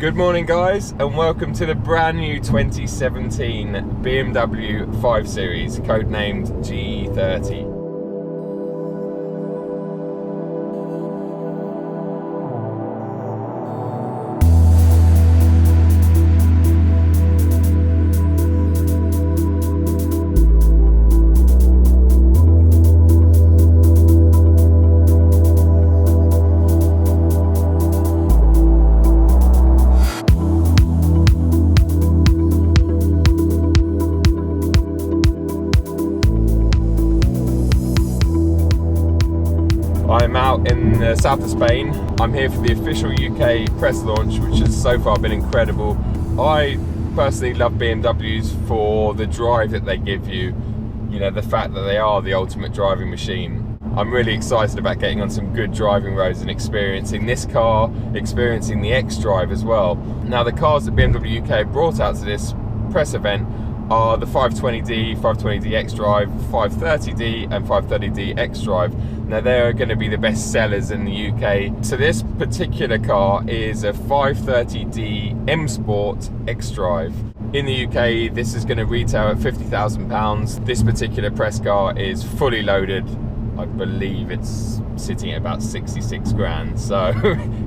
Good morning guys, and welcome to the brand new 2017 BMW 5 Series, codenamed G30. I'm out in the south of Spain. I'm here for the official UK press launch, which has so far been incredible. I personally love BMWs for the drive that they give you, you know, the fact that they are the ultimate driving machine. I'm really excited about getting on some good driving roads and experiencing this car, experiencing the xDrive as well. Now, the cars that BMW UK brought out to this press event are the 520D, 520D xDrive, 530D and 530D xDrive. Now, they're going to be the best sellers in the UK. So this particular car is a 530D M Sport xDrive. In the UK, this is going to retail at £50,000. This particular press car is fully loaded. I believe it's sitting at about 66 grand. So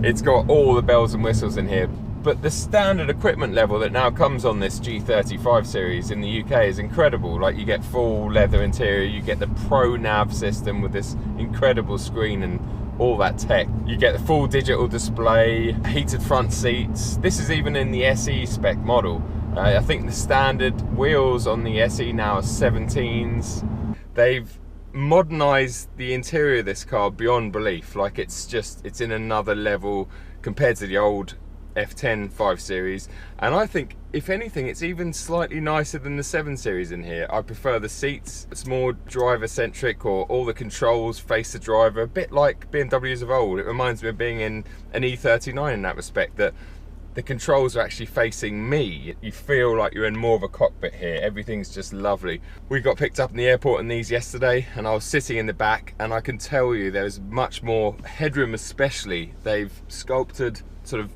it's got all the bells and whistles in here. But the standard equipment level that now comes on this G30 5 Series in the UK is incredible. Like, you get full leather interior, you get the Pro Nav system with this incredible screen and all that tech. You get the full digital display, heated front seats. This is even in the SE spec model. I think the standard wheels on the SE now are 17s. They've modernized the interior of this car beyond belief. Like, it's in another level compared to the old F10 5 Series, and I think if anything it's even slightly nicer than the 7 Series in here. I prefer the seats. It's more driver centric, or all the controls face the driver, a bit like BMWs of old. It reminds me of being in an E39 in that respect, that the controls are actually facing me. You feel like you're in more of a cockpit here. Everything's just lovely. We got picked up in the airport in these yesterday, and I was sitting in the back, and I can tell you there's much more headroom. Especially, they've sculpted sort of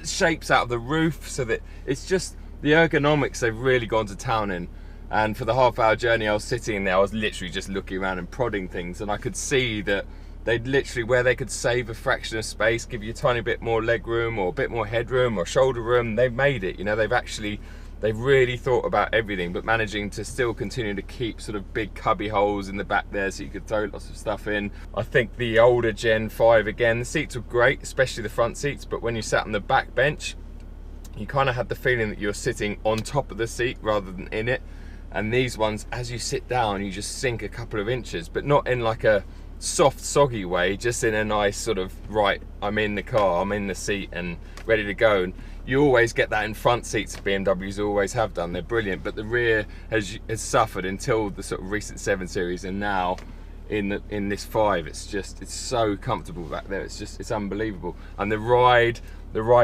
shapes out of the roof so that it's just the ergonomics they've really gone to town in. And for the half-hour journey I was sitting there, I was literally just looking around and prodding things, and I could see that they'd literally, where they could save a fraction of space, give you a tiny bit more leg room or a bit more headroom or shoulder room, they've made it. You know, they've really thought about everything, but managing to still continue to keep sort of big cubby holes in the back there so you could throw lots of stuff in. I think the older Gen 5, again, the seats were great, especially the front seats, but when you sat on the back bench, you kind of had the feeling that you're sitting on top of the seat rather than in it. And these ones, as you sit down, you just sink a couple of inches, but not in like a soft, soggy way, just in a nice sort of, right, I'm in the car, I'm in the seat and ready to go. And you always get that in front seats. BMWs always have done, they're brilliant, but the rear has suffered until the sort of recent 7 Series, and now in this 5, it's so comfortable back there. It's unbelievable. And the ride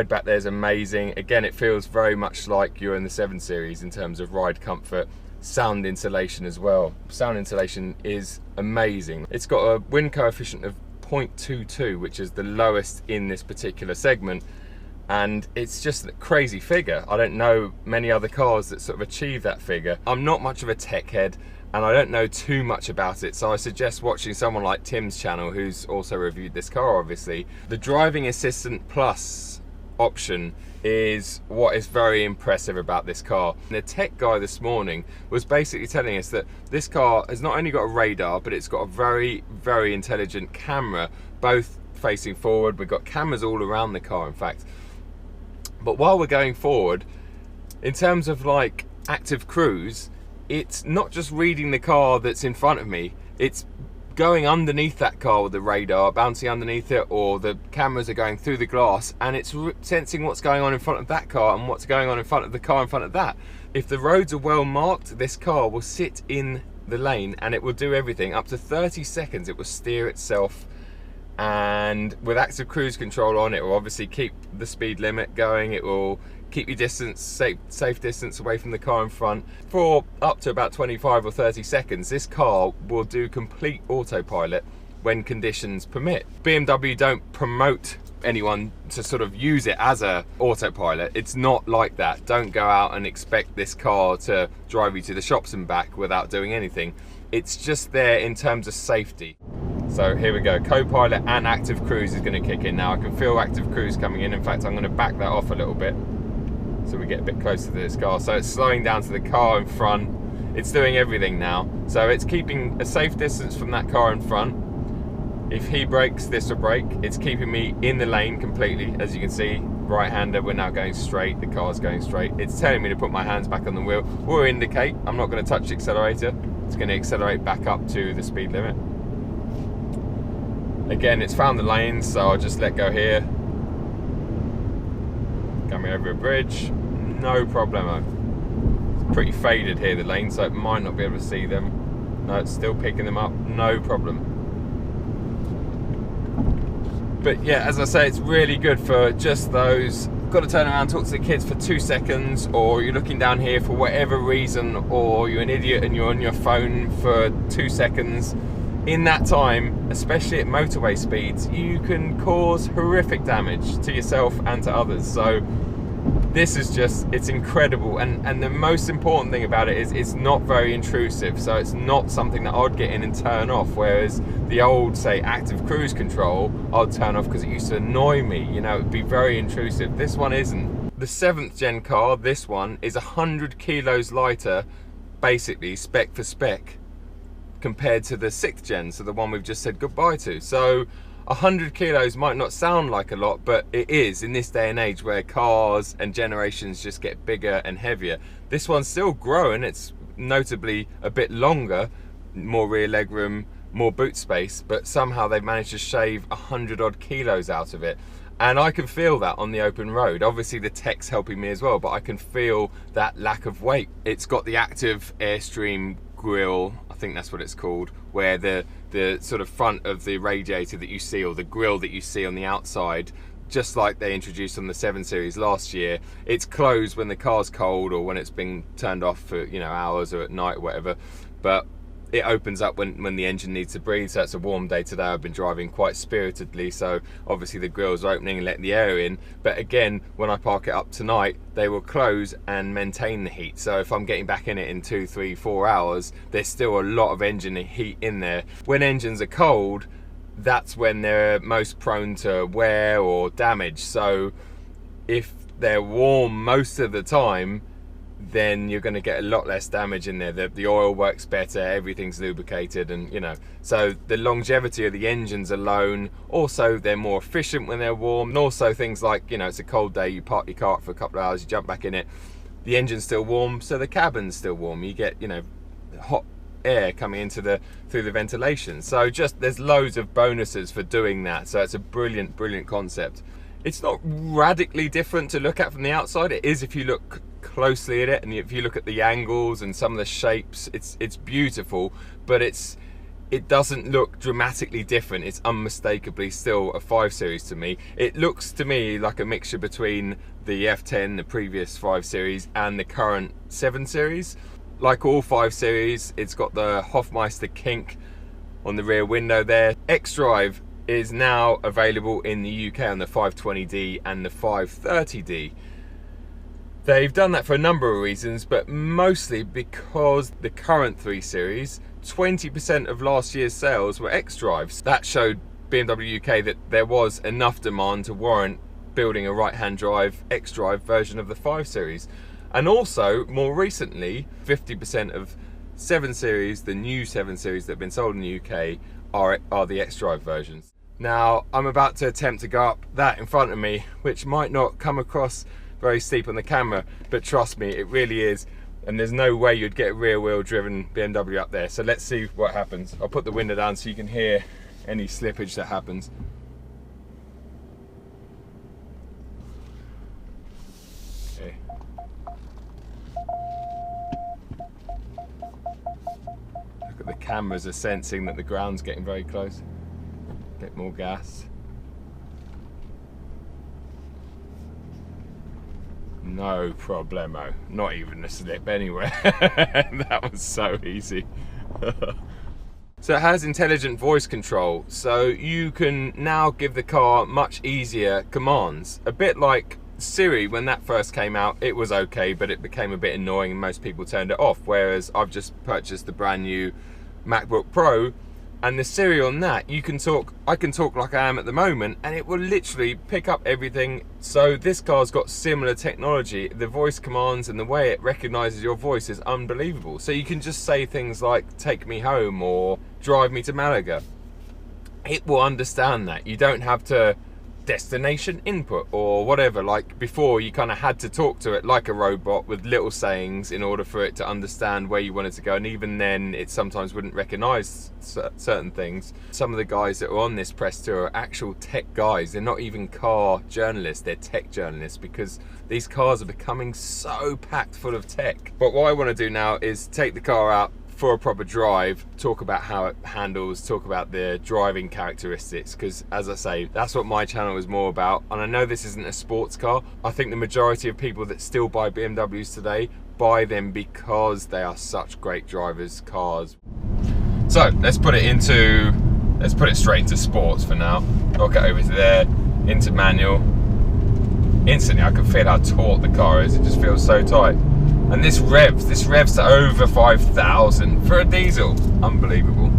back there is amazing. Again, it feels very much like you're in the 7 Series in terms of ride comfort. Sound insulation as well. Sound insulation is amazing. It's got a wind coefficient of 0.22, which is the lowest in this particular segment, and it's just a crazy figure. I don't know many other cars that sort of achieve that figure. I'm not much of a tech head, and I don't know too much about it, so I suggest watching someone like Tim's channel, who's also reviewed this car, obviously. The Driving Assistant Plus option is what is very impressive about this car. The tech guy this morning was basically telling us that this car has not only got a radar, but it's got a very, very intelligent camera, both facing forward. We've got cameras all around the car, in fact. But while we're going forward, in terms of like active cruise, it's not just reading the car that's in front of me, it's going underneath that car with the radar, bouncing underneath it, or the cameras are going through the glass, and it's sensing what's going on in front of that car and what's going on in front of the car in front of that. If the roads are well marked, this car will sit in the lane and it will do everything. Up to 30 seconds it will steer itself, and with active cruise control on, it will obviously keep the speed limit going. It will keep your distance, safe distance away from the car in front. For up to about 25 or 30 seconds, this car will do complete autopilot when conditions permit. BMW don't promote anyone to sort of use it as a autopilot. It's not like that. Don't go out and expect this car to drive you to the shops and back without doing anything. It's just there in terms of safety. So here we go, co-pilot and active cruise is going to kick in now. I can feel active cruise coming in. In fact, I'm going to back that off a little bit so we get a bit closer to this car. So it's slowing down to the car in front. It's doing everything now. So it's keeping a safe distance from that car in front. If he brakes, this will brake. It's keeping me in the lane completely. As you can see, right-hander, we're now going straight. The car's going straight. It's telling me to put my hands back on the wheel. We'll indicate. I'm not going to touch the accelerator. It's going to accelerate back up to the speed limit. Again, it's found the lanes, so I'll just let go here. Coming over a bridge, no problemo. It's pretty faded here, the lane, so it might not be able to see them. No, it's still picking them up, no problem. But yeah, as I say, it's really good for just those. Got to turn around, talk to the kids for 2 seconds, or you're looking down here for whatever reason, or you're an idiot and you're on your phone for 2 seconds. In that time, especially at motorway speeds, you can cause horrific damage to yourself and to others. So this is just, it's incredible. And the most important thing about it is it's not very intrusive. So it's not something that I'd get in and turn off. Whereas the old, say, active cruise control, I'd turn off because it used to annoy me. You know, it'd be very intrusive. This one isn't. The 7th gen car, this one, is 100 kilos lighter, basically spec for spec, compared to the 6th gen, so the one we've just said goodbye to. So 100 kilos might not sound like a lot, but it is in this day and age where cars and generations just get bigger and heavier. This one's still growing. It's notably a bit longer, more rear legroom, more boot space, but somehow they've managed to shave 100 odd kilos out of it. And I can feel that on the open road. Obviously the tech's helping me as well, but I can feel that lack of weight. It's got the active Airstream grille, I think that's what it's called, where the sort of front of the radiator that you see, or the grille that you see on the outside, just like they introduced on the 7 Series last year, it's closed when the car's cold or when it's been turned off for, you know, hours or at night or whatever, but it opens up when the engine needs to breathe. So it's a warm day today. I've been driving quite spiritedly, so obviously the grills are opening and letting the air in. But again, when I park it up tonight, they will close and maintain the heat. So if I'm getting back in it in 2, 3, 4 hours, there's still a lot of engine heat in there. When engines are cold, that's when they're most prone to wear or damage. So if they're warm most of the time, then you're going to get a lot less damage in there. The oil works better, everything's lubricated, and you know, so the longevity of the engines alone. Also, they're more efficient when they're warm, and also things like, you know, it's a cold day, you park your car for a couple of hours, you jump back in it, the engine's still warm, so the cabin's still warm. You get, you know, hot air coming into through the ventilation. So just, there's loads of bonuses for doing that. So it's a brilliant concept. It's not radically different to look at from the outside. It is if you look closely at it, and if you look at the angles and some of the shapes, it's beautiful, but it doesn't look dramatically different. It's unmistakably still a 5 Series to me. It looks to me like a mixture between the F10, the previous 5 Series, and the current 7 Series. Like all 5 Series, it's got the Hofmeister kink on the rear window there. xDrive is now available in the UK on the 520D and the 530D. They've done that for a number of reasons, but mostly because the current 3 Series, 20% of last year's sales were xDrives. That showed BMW UK that there was enough demand to warrant building a right-hand drive xDrive version of the 5 Series. And also, more recently, 50% of 7 Series, the new 7 Series that have been sold in the UK, are the xDrive versions. Now, I'm about to attempt to go up that in front of me, which might not come across very steep on the camera, but trust me, it really is. And there's no way you'd get a rear wheel driven BMW up there. So let's see what happens. I'll put the window down so you can hear any slippage that happens. Okay. Look at the cameras are sensing that the ground's getting very close. Bit more gas. No problemo, not even a slip anywhere. That was so easy. So it has intelligent voice control, so you can now give the car much easier commands. A bit like Siri, when that first came out, it was okay, but it became a bit annoying and most people turned it off. Whereas I've just purchased the brand new MacBook Pro, and the Siri on that, I can talk like I am at the moment, and it will literally pick up everything. So this car's got similar technology. The voice commands and the way it recognizes your voice is unbelievable. So you can just say things like, take me home or drive me to Malaga. It will understand that. You don't have to destination input or whatever. Like before, you kind of had to talk to it like a robot with little sayings in order for it to understand where you wanted to go, and even then it sometimes wouldn't recognize certain things. Some of the guys that are on this press tour are actual tech guys. They're not even car journalists, they're tech journalists, because these cars are becoming so packed full of tech. But what I want to do now is take the car out for a proper drive, talk about how it handles, talk about the driving characteristics, because as I say, that's what my channel is more about. And I know this isn't a sports car. I think the majority of people that still buy BMWs today buy them because they are such great drivers' cars. So let's put it straight into sports for now. Lock it over to there, into manual. Instantly I can feel how taut the car is. It just feels so tight. And this revs to over 5,000 for a diesel. Unbelievable.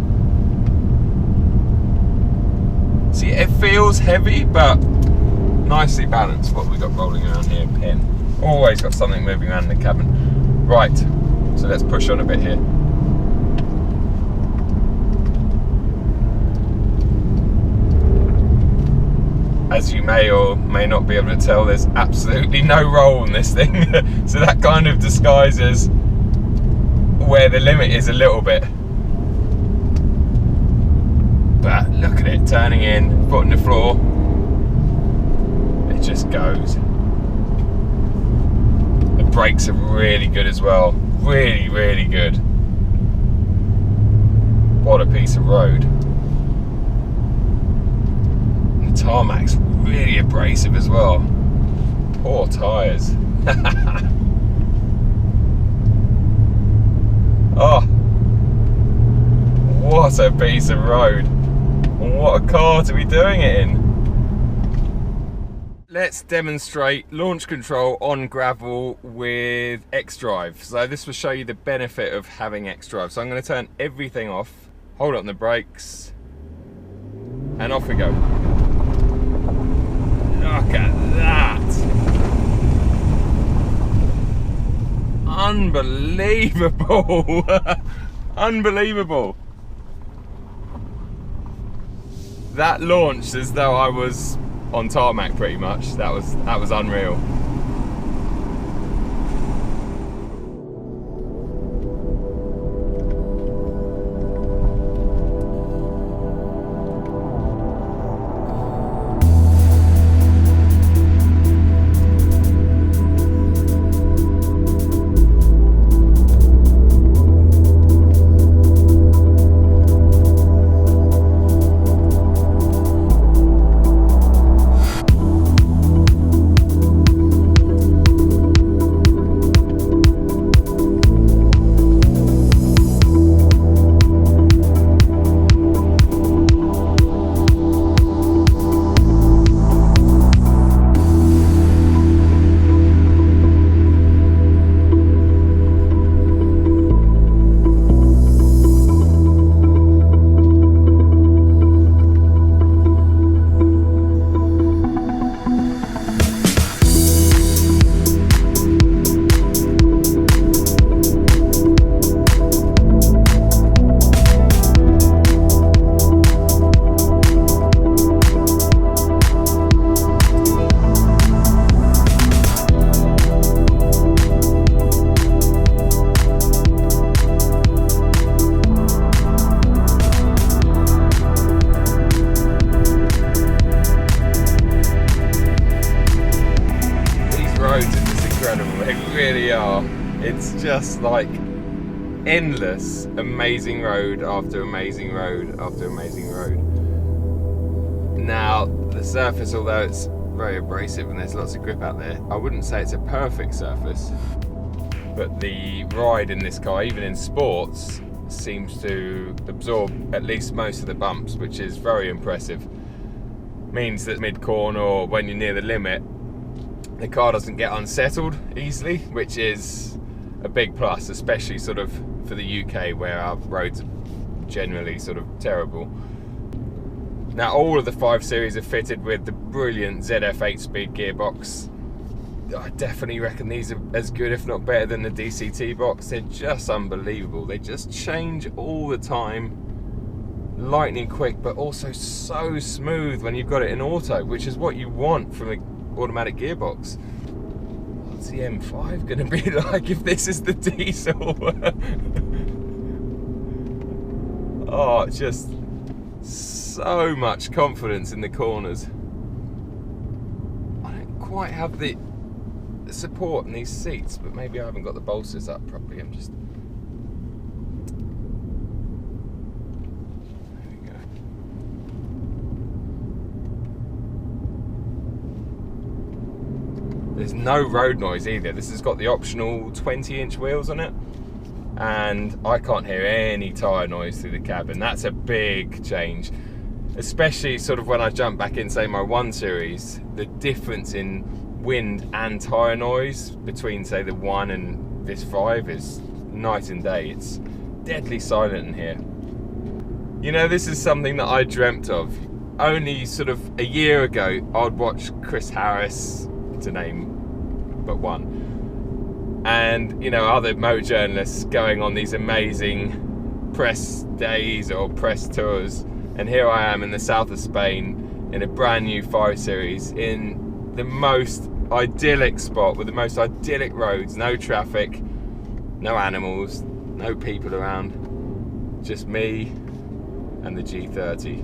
See, it feels heavy, but nicely balanced. What we got rolling around here? Pen. Always got something moving around in the cabin. Right, so let's push on a bit here. As you may or may not be able to tell, there's absolutely no roll on this thing. So that kind of disguises where the limit is a little bit. But look at it, turning in, foot on the floor. It just goes. The brakes are really good as well. Really, really good. What a piece of road. Tarmac's really abrasive as well. Poor tyres. Oh, what a piece of road. And what a car to be doing it in. Let's demonstrate launch control on gravel with xDrive. So this will show you the benefit of having xDrive. So I'm going to turn everything off, hold on the brakes, and off we go. Look at that! Unbelievable! Unbelievable! That launched as though I was on tarmac pretty much. That was unreal. It's just like endless, amazing road after amazing road after amazing road. Now, the surface, although it's very abrasive and there's lots of grip out there, I wouldn't say it's a perfect surface, but the ride in this car, even in sports, seems to absorb at least most of the bumps, which is very impressive. Means that mid-corner or when you're near the limit, the car doesn't get unsettled easily, which is a big plus, especially sort of for the UK where our roads are generally sort of terrible. Now all of the 5 Series are fitted with the brilliant ZF 8-speed gearbox. I definitely reckon these are as good, if not better, than the DCT box. They're just unbelievable. They just change all the time, lightning quick, but also so smooth when you've got it in auto, which is what you want from an automatic gearbox. What's the M5 going to be like if this is the diesel? Oh, just so much confidence in the corners. I don't quite have the support in these seats, but maybe I haven't got the bolsters up properly. I'm just... There we go. There's no road noise either. This has got the optional 20-inch wheels on it, and I can't hear any tyre noise through the cabin. That's a big change, especially sort of when I jump back in, say, my 1 Series. The difference in wind and tyre noise between, say, the 1 and this 5 is night and day. It's deadly silent in here. You know, this is something that I dreamt of. Only sort of a year ago, I'd watch Chris Harris, to name but one, and, you know, other motor journalists going on these amazing press days or press tours, and here I am in the south of Spain in a brand new 5 Series in the most idyllic spot with the most idyllic roads, no traffic, no animals, no people around, just me and the G30.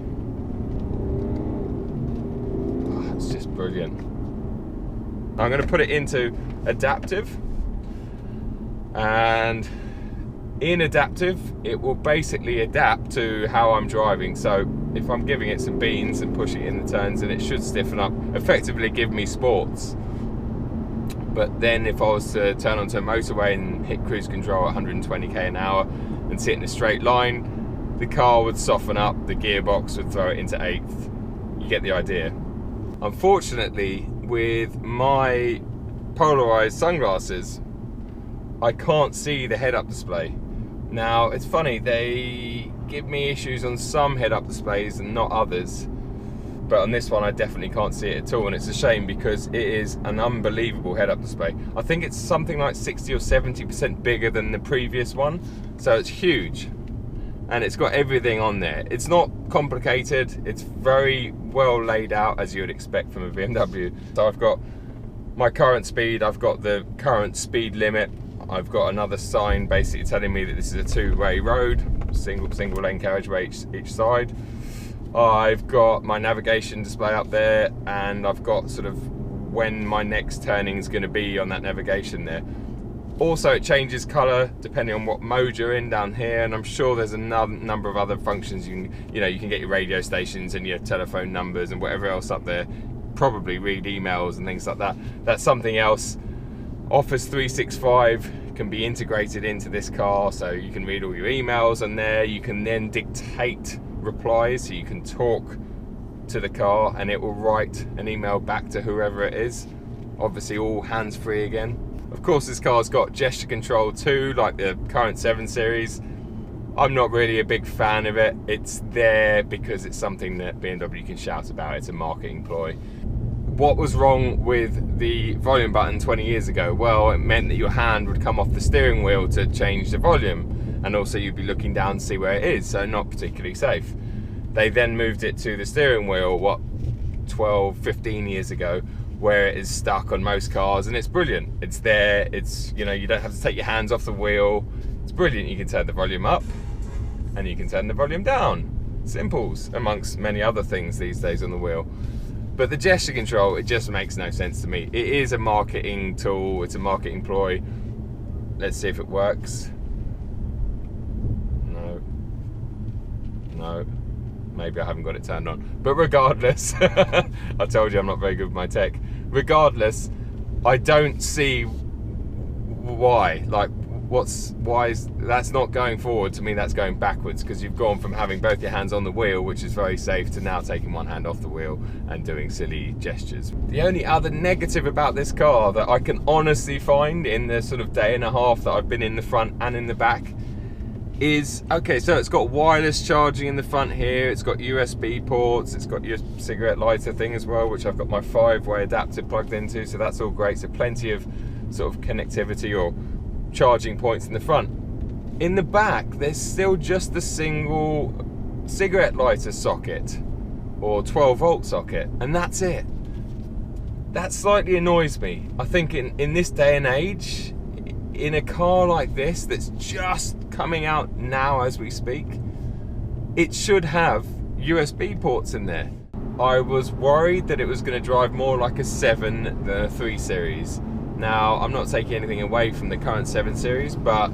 Oh, it's just brilliant. I'm going to put it into adaptive, and in adaptive it will basically adapt to how I'm driving. So if I'm giving it some beans and pushing it in the turns, then it should stiffen up, effectively give me sports. But then if I was to turn onto a motorway and hit cruise control at 120k an hour and sit in a straight line, the car would soften up, the gearbox would throw it into 8th. You get the idea. Unfortunately, with my polarized sunglasses, I can't see the head-up display. Now, it's funny, they give me issues on some head-up displays and not others, but on this one I definitely can't see it at all, and it's a shame because it is an unbelievable head-up display. I think it's something like 60 or 70% bigger than the previous one, so it's huge, and it's got everything on there. It's not complicated, it's very well laid out as you would expect from a BMW. So I've got my current speed, I've got the current speed limit, I've got another sign basically telling me that this is a 2-way road, single lane carriageway each side. I've got my navigation display up there, and I've got sort of when my next turning is going to be on that navigation there. Also, it changes colour depending on what mode you're in down here, and I'm sure there's a number of other functions. You can get your radio stations and your telephone numbers and whatever else up there. Probably read emails and things like that. That's something else. Office 365 can be integrated into this car, so you can read all your emails on there. You can then dictate replies, so you can talk to the car and it will write an email back to whoever it is. Obviously all hands-free again. Of course, this car's got gesture control too, like the current 7 Series. I'm not really a big fan of it. It's there because it's something that BMW can shout about. It's a marketing ploy. What was wrong with the volume button 20 years ago? Well, it meant that your hand would come off the steering wheel to change the volume, and also you'd be looking down to see where it is, so not particularly safe. They then moved it to the steering wheel, 12, 15 years ago, where it is stuck on most cars, and it's brilliant. It's there, it's, you don't have to take your hands off the wheel. It's brilliant. You can turn the volume up and you can turn the volume down. Simples, amongst many other things these days on the wheel. But the gesture control, it just makes no sense to me. It is a marketing tool, it's a marketing ploy. Let's see if it works. No. Maybe I haven't got it turned on. But regardless, I told you I'm not very good with my tech. Regardless, I don't see why. Like, that's not going forward. To me, that's going backwards, because you've gone from having both your hands on the wheel, which is very safe, to now taking one hand off the wheel and doing silly gestures. The only other negative about this car that I can honestly find in the sort of day and a half that I've been in the front and in the back is, okay, so it's got wireless charging in the front here, it's got USB ports, it's got your cigarette lighter thing as well, which I've got my 5-way adapter plugged into, so that's all great. So plenty of sort of connectivity or charging points in the front. In the back, there's still just the single cigarette lighter socket or 12-volt socket, and that's it. That slightly annoys me. I think in this day and age, in a car like this that's just coming out now as we speak, it should have USB ports in there. I was worried that it was going to drive more like a 7 than a 3 Series. Now, I'm not taking anything away from the current 7 Series, but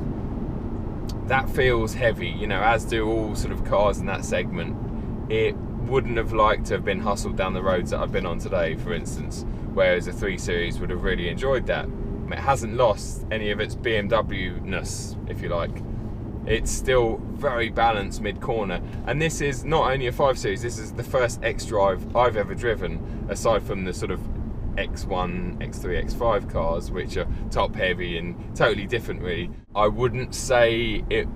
that feels heavy, you know, as do all sort of cars in that segment. It wouldn't have liked to have been hustled down the roads that I've been on today, for instance, whereas a 3 Series would have really enjoyed that. It hasn't lost any of its BMW-ness, if you like. It's still very balanced mid-corner, and this is not only a 5 Series, this is the first xDrive I've ever driven, aside from the sort of X1, X3, X5 cars, which are top heavy and totally different really. I wouldn't say it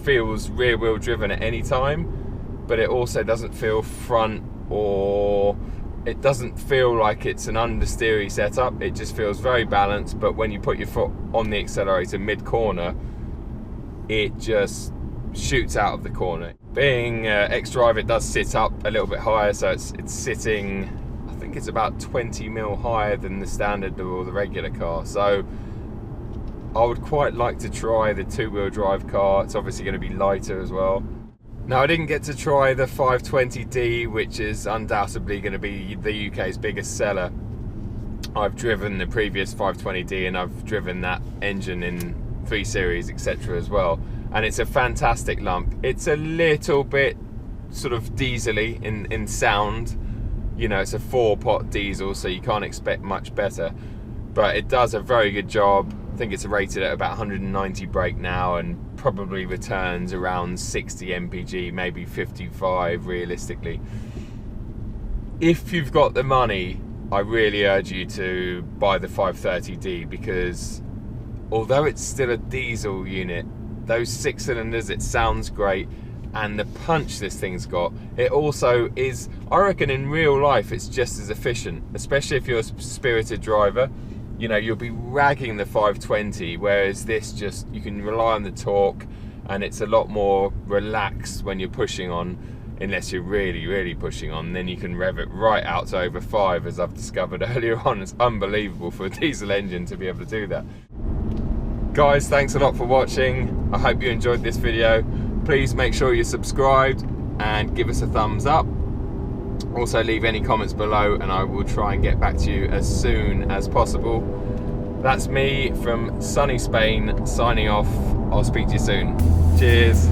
feels rear wheel driven at any time, but it also doesn't feel front, or it doesn't feel like it's an understeery setup. It just feels very balanced, but when you put your foot on the accelerator mid-corner, it just shoots out of the corner. Being xDrive, it does sit up a little bit higher, so it's sitting, I think it's about 20 mil higher than the standard or the regular car. So I would quite like to try the 2-wheel drive car. It's obviously going to be lighter as well. Now, I didn't get to try the 520D, which is undoubtedly going to be the UK's biggest seller. I've driven the previous 520D and I've driven that engine in 3 Series, etc. as well, and it's a fantastic lump. It's a little bit sort of diesel-y in sound. You know, it's a 4-pot diesel, so you can't expect much better, but it does a very good job. I think it's rated at about 190 brake now, and probably returns around 60 mpg, maybe 55 realistically. If you've got the money, I really urge you to buy the 530D, because although it's still a diesel unit, those 6 cylinders, it sounds great, and the punch this thing's got, it also is, I reckon in real life it's just as efficient, especially if you're a spirited driver. You know, you'll be ragging the 520, whereas this just, you can rely on the torque, and it's a lot more relaxed when you're pushing on, unless you're really pushing on. Then you can rev it right out to over 5, as I've discovered earlier on. It's unbelievable for a diesel engine to be able to do that. Guys, thanks a lot for watching. I hope you enjoyed this video. Please make sure you're subscribed and give us a thumbs up. Also, leave any comments below and I will try and get back to you as soon as possible. That's me from sunny Spain signing off. I'll speak to you soon. Cheers.